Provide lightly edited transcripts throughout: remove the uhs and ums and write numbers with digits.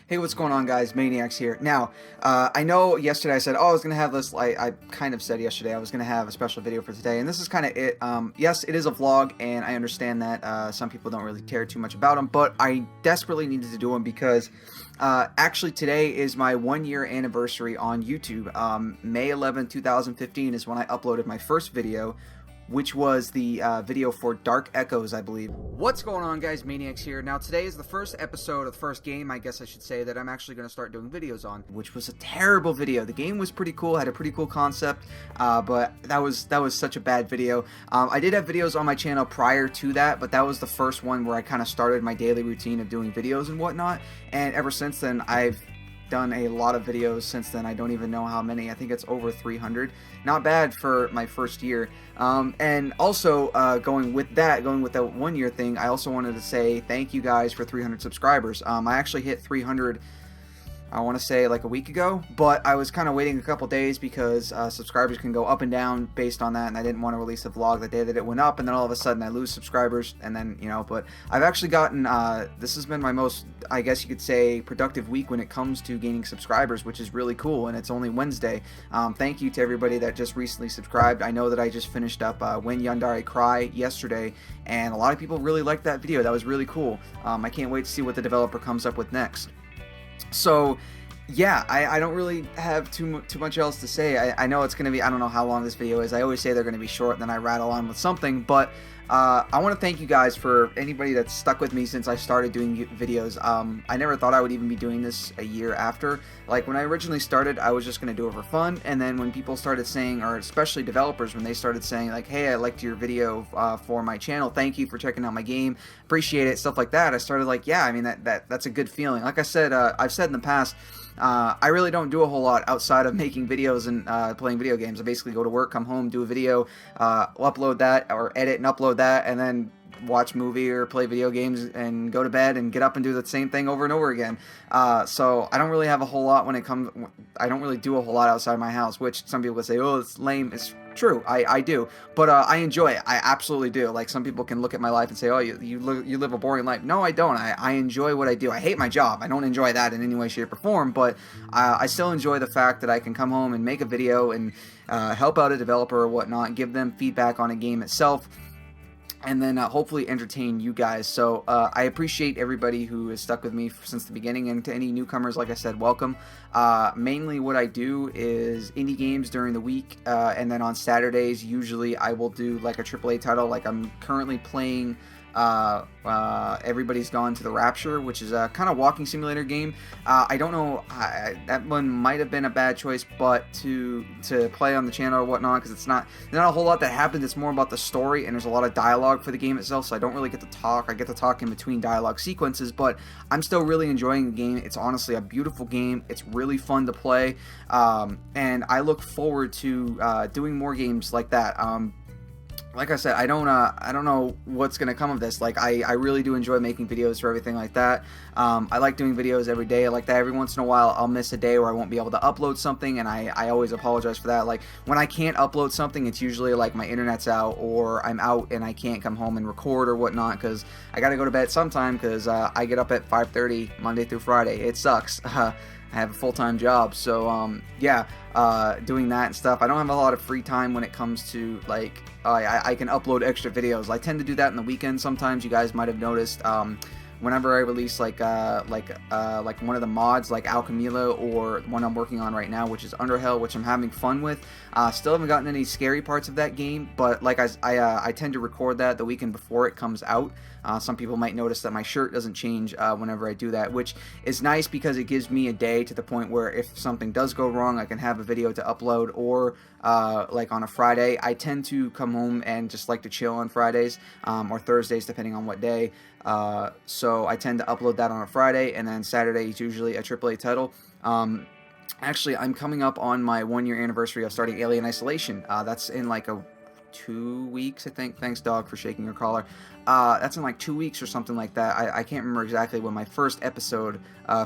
Hey, what's going on, guys? Maineiacs here. Now, I know yesterday I said, I was going to have this, I kind of said yesterday I was going to have a special video for today, and this is kind of it. Yes, it is a vlog, and I understand that some people don't really care too much about them, but I desperately needed to do them because actually today is my 1-year anniversary on YouTube. May 11, 2015 is when I uploaded my first video, which was the video for Dark Echoes, I believe. What's going on, guys? Maineiacs here. Now, today is the first episode of the first game, I guess I should say, that I'm actually going to start doing videos on, which was a terrible video. The game was pretty cool, had a pretty cool concept, but that was such a bad video. I did have videos on my channel prior to that, but that was the first one where I kind of started my daily routine of doing videos and whatnot, and ever since then, I've done a lot of videos since then. I don't even know how many. I think it's over 300. Not bad for my first year. And also going with that 1-year thing, I also wanted to say thank you guys for 300 subscribers. I actually hit 300, I want to say like a week ago, but I was kind of waiting a couple days because subscribers can go up and down based on that, and I didn't want to release a vlog the day that it went up, and then all of a sudden I lose subscribers, and then, you know, but I've actually gotten, this has been my most, I guess you could say, productive week when it comes to gaining subscribers, which is really cool, and it's only Wednesday. Thank you to everybody that just recently subscribed. I know that I just finished up When Yandere Cry yesterday, and a lot of people really liked that video. That was really cool. I can't wait to see what the developer comes up with next. So yeah, I don't really have too much else to say. I know it's going to be, I don't know how long this video is. I always say they're going to be short, and then I rattle on with something, but I want to thank you guys for anybody that's stuck with me since I started doing videos. I never thought I would even be doing this a year after. Like, when I originally started, I was just going to do it for fun, and then when people started saying, or especially developers, when they started saying, like, hey, I liked your video for my channel, thank you for checking out my game, appreciate it, stuff like that, I started like, yeah, I mean, that's a good feeling. Like I said, I've said in the past, I really don't do a whole lot outside of making videos and playing video games. I basically go to work, come home, do a video, upload that, or edit and upload that, and then watch movie or play video games and go to bed and get up and do the same thing over and over again. So I don't really have a whole lot when it comes, I don't really do a whole lot outside my house, which some people would say, oh, it's lame. It's true, I do, but I enjoy it. I absolutely do. Like, some people can look at my life and say, oh, you live a boring life. No, I don't. I enjoy what I do. I hate my job. I don't enjoy that in any way, shape, or form, but I still enjoy the fact that I can come home and make a video and help out a developer or whatnot, give them feedback on a game itself, and then hopefully entertain you guys. So I appreciate everybody who has stuck with me since the beginning, and to any newcomers, like I said, welcome. Mainly what I do is indie games during the week, and then on Saturdays usually I will do like a AAA title. Like, I'm currently playing Everybody's Gone to the Rapture, which is a kind of walking simulator game. I don't know, that one might have been a bad choice, but to play on the channel or whatnot, because there's not a whole lot that happens. It's more about the story, and there's a lot of dialogue for the game itself, so I don't really get to talk. I get to talk in between dialogue sequences, but I'm still really enjoying the game. It's honestly a beautiful game. It's really fun to play, and I look forward to doing more games like that. Like I said, I don't know what's gonna come of this. Like, I really do enjoy making videos for everything like that. I like doing videos every day. I like that. Every once in a while I'll miss a day where I won't be able to upload something, and I always apologize for that. Like, when I can't upload something, it's usually like my internet's out, or I'm out and I can't come home and record or whatnot, because I gotta go to bed sometime, because I get up at 5:30 Monday through Friday. It sucks. I have a full-time job, so yeah, doing that and stuff. I don't have a lot of free time when it comes to, like, I can upload extra videos. I tend to do that in the weekend sometimes. You guys might have noticed, whenever I release like one of the mods, like Alchemila, or one I'm working on right now, which is Underhell, which I'm having fun with. Still haven't gotten any scary parts of that game, but like I tend to record that the weekend before it comes out. Some people might notice that my shirt doesn't change whenever I do that, which is nice because it gives me a day to the point where if something does go wrong, I can have a video to upload. Or like on a Friday, I tend to come home and just like to chill on Fridays, or Thursdays, depending on what day. So I tend to upload that on a Friday, and then Saturday is usually a AAA title. Actually, I'm coming up on my 1-year anniversary of starting Alien Isolation. That's in like 2 weeks, I think. Thanks, dog, for shaking your collar. That's in like 2 weeks or something like that. I can't remember exactly when my first episode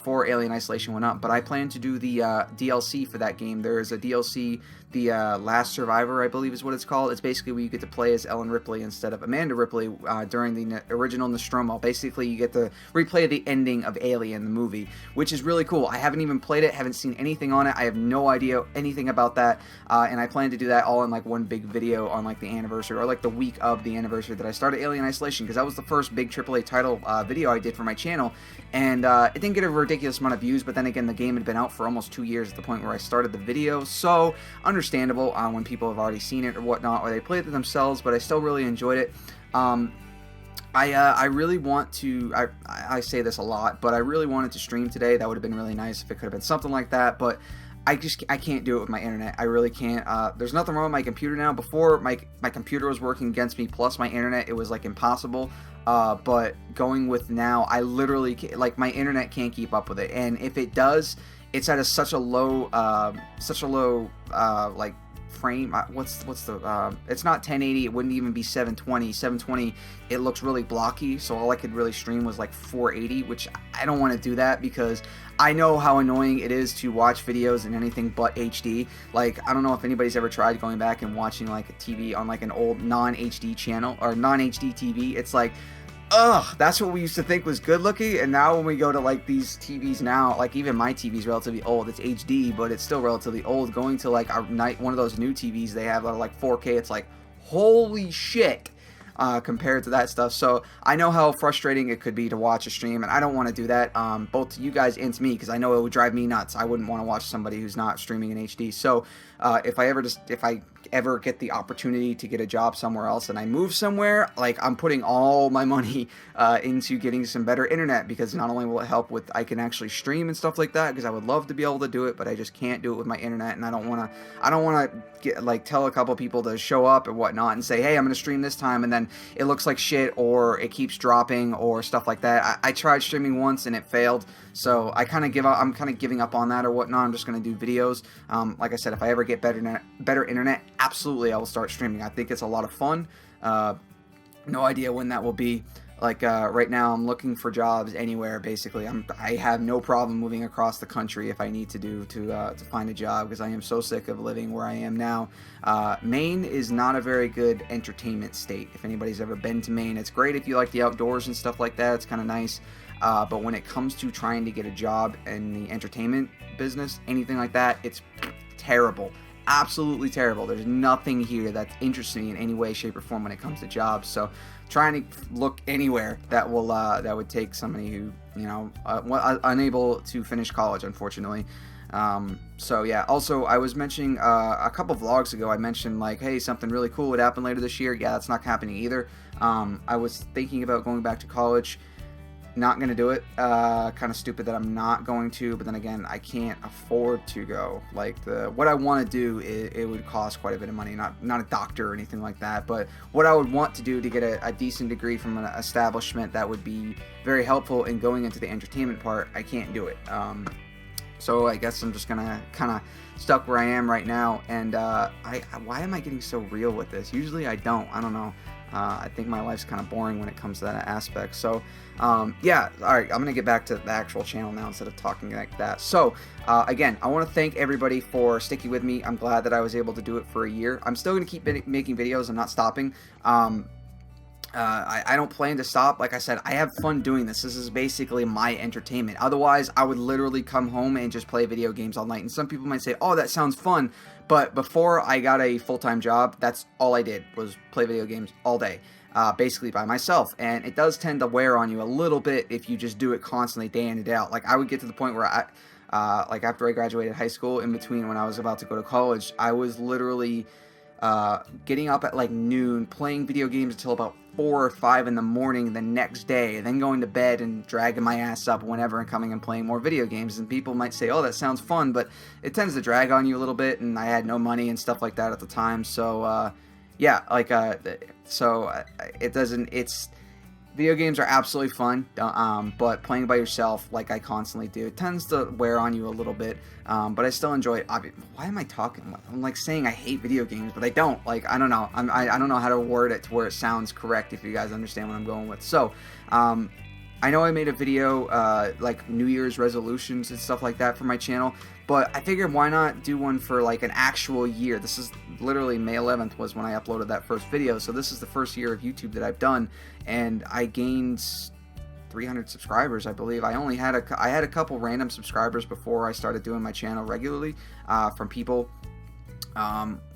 for Alien Isolation went up, but I plan to do the DLC for that game. There is a DLC, the Last Survivor, I believe is what it's called. It's basically where you get to play as Ellen Ripley instead of Amanda Ripley during the original Nostromo. Basically, you get to replay the ending of Alien, the movie, which is really cool. I haven't even played it, haven't seen anything on it. I have no idea anything about that, and I plan to do that all in like one big video on like the anniversary, or like the week of the anniversary that I started Alien Isolation, because that was the first big AAA title video I did for my channel, and it didn't get a ridiculous amount of views, but then again, the game had been out for almost 2 years at the point where I started the video, so understandable when people have already seen it or whatnot, or they played it themselves, but I still really enjoyed it. I really want to, I say this a lot, but I really wanted to stream today. That would have been really nice if it could have been something like that, but I can't do it with my internet. I really can't. There's nothing wrong with my computer now. Before, my computer was working against me, plus my internet, it was like impossible. But going with now, I literally can't, like, my internet can't keep up with it, and if it does, it's at such a low like frame. What's the it's not 1080, it wouldn't even be 720. It looks really blocky, so all I could really stream was like 480, which I don't want to do that, because I know how annoying it is to watch videos in anything but HD. Like, I don't know if anybody's ever tried going back and watching like a TV on like an old non-HD channel or non-HD TV. It's like, ugh, that's what we used to think was good looking, and now when we go to like these TVs now, like even my TV's relatively old, it's HD, but it's still relatively old. Going to like one of those new TVs they have that are like 4K, it's like, holy shit, compared to that stuff. So I know how frustrating it could be to watch a stream, and I don't want to do that, both to you guys and to me, because I know it would drive me nuts. I wouldn't want to watch somebody who's not streaming in HD. So if I ever get the opportunity to get a job somewhere else and I move somewhere, like, I'm putting all my money into getting some better internet, because not only will it help with, I can actually stream and stuff like that, because I would love to be able to do it, but I just can't do it with my internet, and I don't want to get, like, tell a couple people to show up and whatnot and say, hey, I'm going to stream this time, and then it looks like shit, or it keeps dropping, or stuff like that. I tried streaming once and it failed, so I'm kind of giving up on that or whatnot. I'm just going to do videos. Like I said, if I ever get better internet, absolutely I will start streaming. I think it's a lot of fun. No idea when that will be. Like, right now I'm looking for jobs anywhere, basically. I have no problem moving across the country if I need to find a job, because I am so sick of living where I am now. Maine is not a very good entertainment state. If anybody's ever been to Maine, it's great if you like the outdoors and stuff like that. It's kind of nice. But when it comes to trying to get a job in the entertainment business, anything like that, it's terrible. Absolutely terrible. There's nothing here that's interesting in any way, shape, or form when it comes to jobs. So trying to look anywhere that will that would take somebody who, you know, unable to finish college, unfortunately. So yeah, also I was mentioning a couple vlogs ago, I mentioned like, hey, something really cool would happen later this year. Yeah, that's not happening either. I was thinking about going back to college. Not going to do it. Kind of stupid that I'm not going to, but then again, I can't afford to go. Like, what I want to do, it would cost quite a bit of money. Not a doctor or anything like that, but what I would want to do to get a decent degree from an establishment that would be very helpful in going into the entertainment part, I can't do it. So I guess I'm just gonna kind of stuck where I am right now. And why am I getting so real with this? Usually I don't know. I think my life's kind of boring when it comes to that aspect. So, yeah, alright, I'm going to get back to the actual channel now instead of talking like that. So, again, I want to thank everybody for sticking with me. I'm glad that I was able to do it for a year. I'm still going to keep making videos. I'm not stopping. I don't plan to stop. Like I said, I have fun doing this. This is basically my entertainment. Otherwise, I would literally come home and just play video games all night. And some people might say, oh, that sounds fun. But before I got a full-time job, that's all I did was play video games all day, basically by myself. And it does tend to wear on you a little bit if you just do it constantly, day in and day out. Like, I would get to the point where like after I graduated high school, in between when I was about to go to college, I was literally getting up at like noon, playing video games until about 4 or 5 in the morning the next day, and then going to bed and dragging my ass up whenever and coming and playing more video games. And people might say, oh, that sounds fun, but it tends to drag on you a little bit, and I had no money and stuff like that at the time. So yeah, like it doesn't, it's Video games are absolutely fun, but playing by yourself, like I constantly do, it tends to wear on you a little bit. But I still enjoy it. Why am I talking? I'm like saying I hate video games, but I don't. Like, I don't know. I don't know how to word it to where it sounds correct, if you guys understand what I'm going with. So, I know I made a video, like New Year's resolutions and stuff like that for my channel, but I figured why not do one for like an actual year. This is literally May 11th was when I uploaded that first video, so this is the first year of YouTube that I've done, and I gained 300 subscribers, I believe. I had a couple random subscribers before I started doing my channel regularly, from people,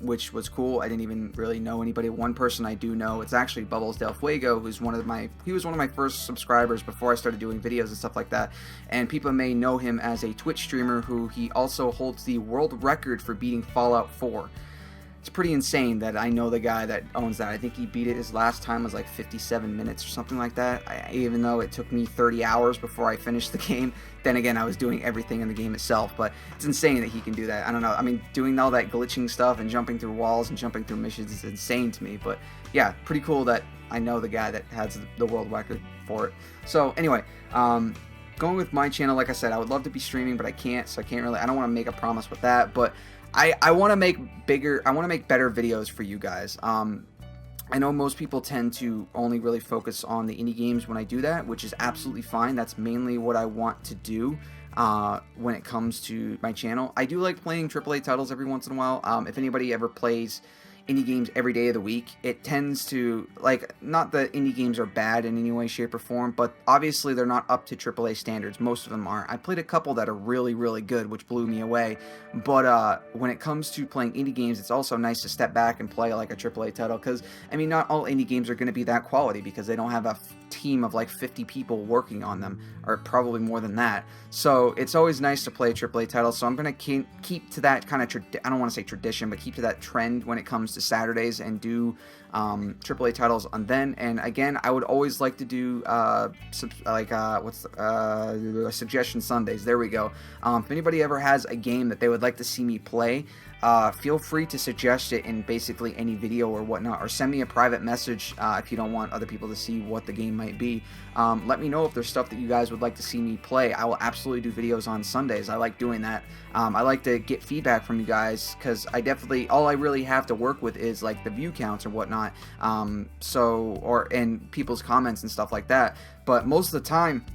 which was cool. I didn't even really know anybody. One person I do know, it's actually Bubbles Del Fuego, who's he was one of my first subscribers before I started doing videos and stuff like that. And people may know him as a Twitch streamer who he also holds the world record for beating Fallout 4. It's pretty insane that I know the guy that owns that. I think he beat it, his last time was like 57 minutes or something like that. Even though it took me 30 hours before I finished the game. Then again, I was doing everything in the game itself, but it's insane that he can do that. I don't know. I mean, doing all that glitching stuff and jumping through walls and jumping through missions is insane to me. But yeah, pretty cool that I know the guy that has the world record for it. So anyway, going with my channel, like I said, I would love to be streaming, but I can't, so I don't want to make a promise with that, but I want to make better videos for you guys. I know most people tend to only really focus on the indie games when I do that, which is absolutely fine. That's mainly what I want to do when it comes to my channel. I do like playing AAA titles every once in a while. If anybody ever plays indie games every day of the week, it tends to, like, not that indie games are bad in any way, shape, or form, but obviously they're not up to AAA standards. Most of them aren't. I played a couple that are really, really good, which blew me away, but when it comes to playing indie games, it's also nice to step back and play like a AAA title, because, I mean, not all indie games are going to be that quality, because they don't have a team of like 50 people working on them, or probably more than that. So it's always nice to play a AAA title, so I'm going to keep to that kind of, I don't want to say tradition, but keep to that trend when it comes to Saturdays and do AAA titles on then. And again, I would always like to do suggestion Sundays. There we go. If anybody ever has a game that they would like to see me play, feel free to suggest it in basically any video or whatnot, or send me a private message if you don't want other people to see what the game might be. Let me know if there's stuff that you guys would like to see me play. I will absolutely do videos on Sundays. I like doing that. I like to get feedback from you guys, because all I really have to work with is like the view counts or whatnot, and people's comments and stuff like that. But most of the time,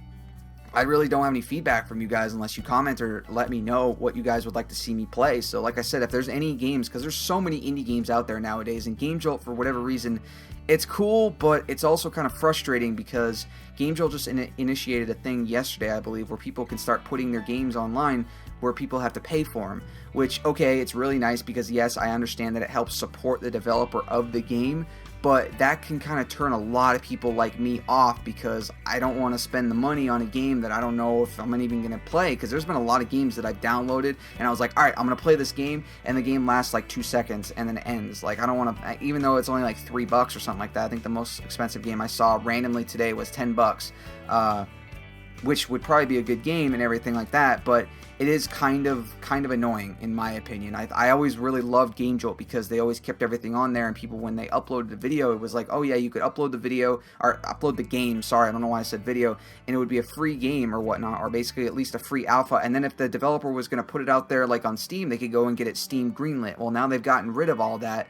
I really don't have any feedback from you guys unless you comment or let me know what you guys would like to see me play. So like I said, if there's any games, because there's so many indie games out there nowadays, and Game Jolt, for whatever reason, it's cool, but it's also kind of frustrating, because Game Jolt just initiated a thing yesterday, I believe, where people can start putting their games online where people have to pay for them, which, okay, it's really nice, because yes, I understand that it helps support the developer of the game, but that can kind of turn a lot of people like me off, because I don't want to spend the money on a game that I don't know if I'm even going to play, because there's been a lot of games that I've downloaded and I was like, alright, I'm going to play this game, and the game lasts like 2 seconds and then it ends. Like, I don't want to, even though it's only like $3 or something like that. I think the most expensive game I saw randomly today was $10, which would probably be a good game and everything like that, but it is kind of annoying, in my opinion. I always really loved Game Jolt, because they always kept everything on there, and people, when they uploaded the video, it was like, oh yeah, you could upload the video, or upload the game, sorry, I don't know why I said video, and it would be a free game or whatnot, or basically at least a free alpha, and then if the developer was going to put it out there like on Steam, they could go and get it Steam greenlit. Well, now they've gotten rid of all that,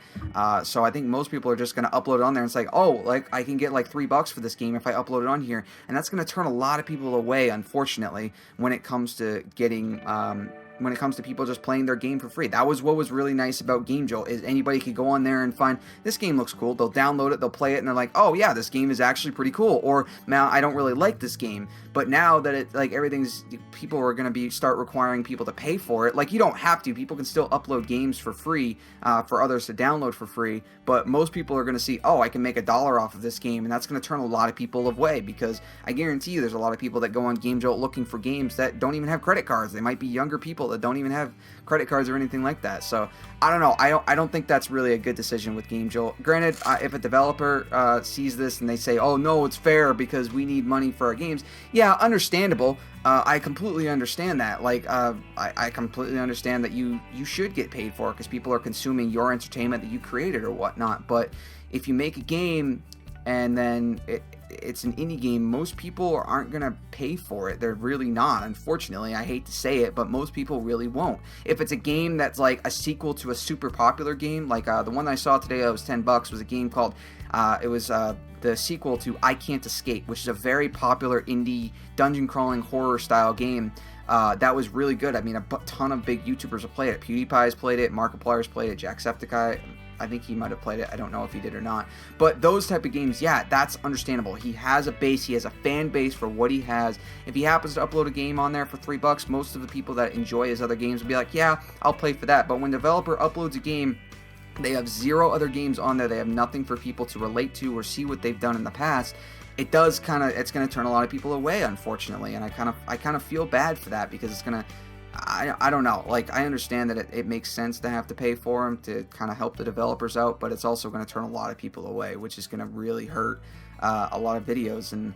so I think most people are just going to upload it on there, and it's like, oh, like, I can get like $3 for this game if I upload it on here, and that's going to turn a lot of people away, unfortunately, when it comes to getting when it comes to people just playing their game for free. That was what was really nice about Game Jolt, is anybody could go on there and find, this game looks cool, they'll download it, they'll play it, and they're like, oh yeah, this game is actually pretty cool, or now I don't really like this game, but now that it, like, people are going to start requiring people to pay for it. Like, you don't have to, people can still upload games for free, for others to download for free, but most people are going to see, oh, I can make $1 off of this game, and that's going to turn a lot of people away, because I guarantee you there's a lot of people that go on Game Jolt looking for games that don't even have credit cards. They might be younger people that don't even have credit cards or anything like that. So I don't know. I don't think that's really a good decision with Game Jolt. Granted, if a developer sees this and they say, oh no, it's fair because we need money for our games, yeah, understandable. I completely understand that. Like, I completely understand that you should get paid for it, because people are consuming your entertainment that you created or whatnot. But if you make a game and then it's an indie game, most people aren't gonna pay for it. They're really not, unfortunately. I hate to say it, but most people really won't. If it's a game that's like a sequel to a super popular game, like the one I saw today that was $10, was a game called the sequel to I Can't Escape, which is a very popular indie dungeon crawling horror style game. That was really good. I mean, a ton of big YouTubers have played it. PewDiePie's played it, Markiplier's played it, Jacksepticeye, I think he might have played it. I don't know if he did or not. But those type of games, yeah, that's understandable. He has a base. He has a fan base for what he has. If he happens to upload a game on there for $3, most of the people that enjoy his other games will be like, yeah, I'll play for that. But when a developer uploads a game, they have 0 other games on there. They have nothing for people to relate to or see what they've done in the past. It's going to turn a lot of people away, unfortunately. And I kind of feel bad for that, because it's going to, I don't know, like, I understand that it makes sense to have to pay for them to kind of help the developers out, but it's also going to turn a lot of people away, which is going to really hurt a lot of videos. And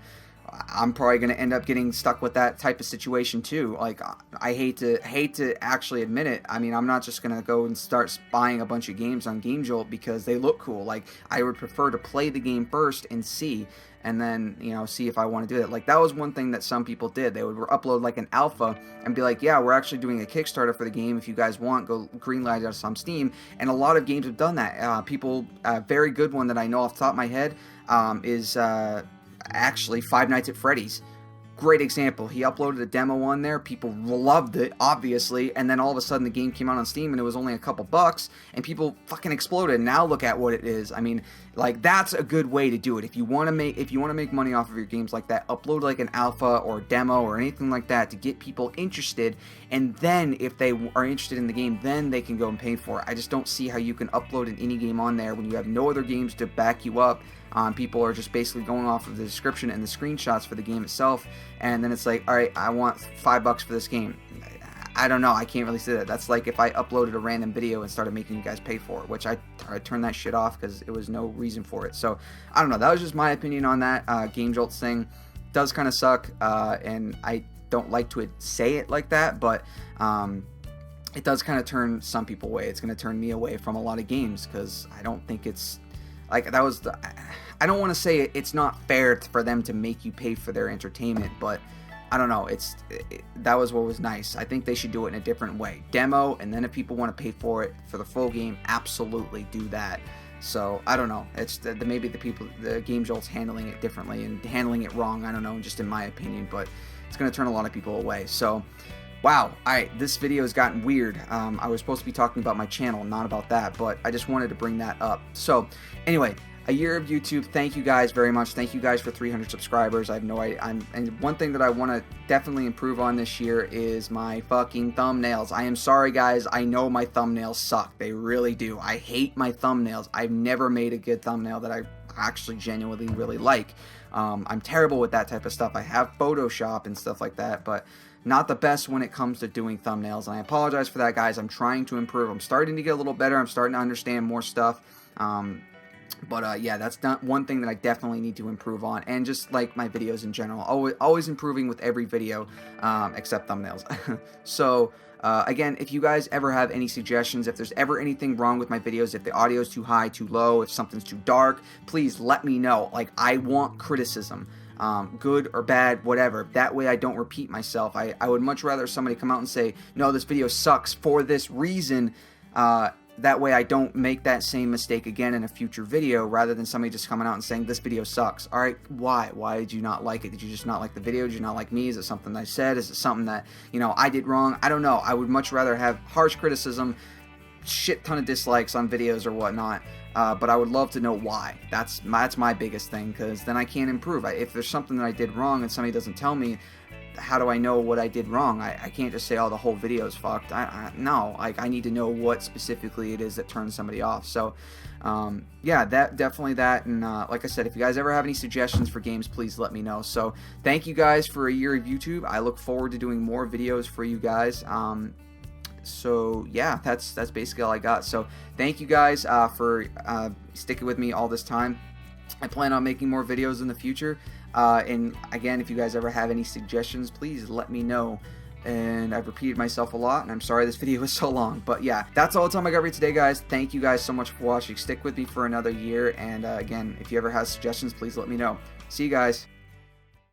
I'm probably going to end up getting stuck with that type of situation too. Like, I hate to actually admit it. I mean, I'm not just going to go and start buying a bunch of games on GameJolt because they look cool. Like, I would prefer to play the game first and see, and then, you know, see if I want to do it. Like, that was one thing that some people did. They would upload like an alpha and be like, yeah, we're actually doing a Kickstarter for the game. If you guys want, go greenlight us on Steam. And a lot of games have done that. A very good one that I know off the top of my head is actually Five Nights at Freddy's. Great example. He uploaded a demo on there. People loved it, obviously, and then all of a sudden the game came out on Steam and it was only a couple bucks, and people fucking exploded. Now look at what it is. I mean, like, that's a good way to do it. If you want to make money off of your games like that, upload like an alpha or demo or anything like that to get people interested, and then if they are interested in the game, then they can go and pay for it. I just don't see how you can upload an indie game on there when you have no other games to back you up. People are just basically going off of the description and the screenshots for the game itself, and then it's like, all right, I want $5 for this game. I don't know, I can't really say that. That's like if I uploaded a random video and started making you guys pay for it, which I turned that shit off because it was no reason for it. So I don't know, that was just my opinion on that. GameJolt's thing does kind of suck, and I don't like to say it like that, but it does kind of turn some people away. It's going to turn me away from a lot of games because I don't think it's like, that was the, I don't want to say it's not fair for them to make you pay for their entertainment, but I don't know, that was what was nice. I think they should do it in a different way. Demo, and then if people want to pay for it for the full game, absolutely do that. So I don't know, it's maybe the GameJolt's handling it differently and handling it wrong, I don't know, just in my opinion, but it's going to turn a lot of people away. So wow, alright, this video has gotten weird. I was supposed to be talking about my channel, not about that, but I just wanted to bring that up. So, anyway, a year of YouTube. Thank you guys very much. Thank you guys for 300 subscribers. I have no idea. And one thing that I want to definitely improve on this year is my fucking thumbnails. I am sorry, guys. I know my thumbnails suck. They really do. I hate my thumbnails. I've never made a good thumbnail that I actually genuinely really like. I'm terrible with that type of stuff. I have Photoshop and stuff like that, but not the best when it comes to doing thumbnails, and I apologize for that, guys. I'm trying to improve. I'm starting to get a little better. I'm starting to understand more stuff. But yeah, that's not one thing that I definitely need to improve on, and just like my videos in general, always improving with every video, except thumbnails. So again, if you guys ever have any suggestions, if there's ever anything wrong with my videos, if the audio is too high, too low, if something's too dark, please let me know. Like, I want criticism. Good or bad, whatever. That way I don't repeat myself. I would much rather somebody come out and say, no, this video sucks for this reason. That way I don't make that same mistake again in a future video, rather than somebody just coming out and saying, this video sucks. Alright, why? Why did you not like it? Did you just not like the video? Did you not like me? Is it something I said? Is it something that, you know, I did wrong? I don't know. I would much rather have harsh criticism, shit ton of dislikes on videos or whatnot. But I would love to know why. That's my biggest thing, because then I can't improve. If there's something that I did wrong and somebody doesn't tell me, how do I know what I did wrong? I can't just say, oh, the whole video is fucked. No, like, I need to know what specifically it is that turns somebody off. So, yeah, definitely that. And like I said, if you guys ever have any suggestions for games, please let me know. So, thank you guys for a year of YouTube. I look forward to doing more videos for you guys. So yeah, that's basically all I got. So thank you guys for sticking with me all this time. I plan on making more videos in the future, and again, if you guys ever have any suggestions, please let me know. And I've repeated myself a lot, and I'm sorry this video was so long, but yeah, that's all the time I got for today, guys. Thank you guys so much for watching. Stick with me for another year, and again, if you ever have suggestions, please let me know. See you guys.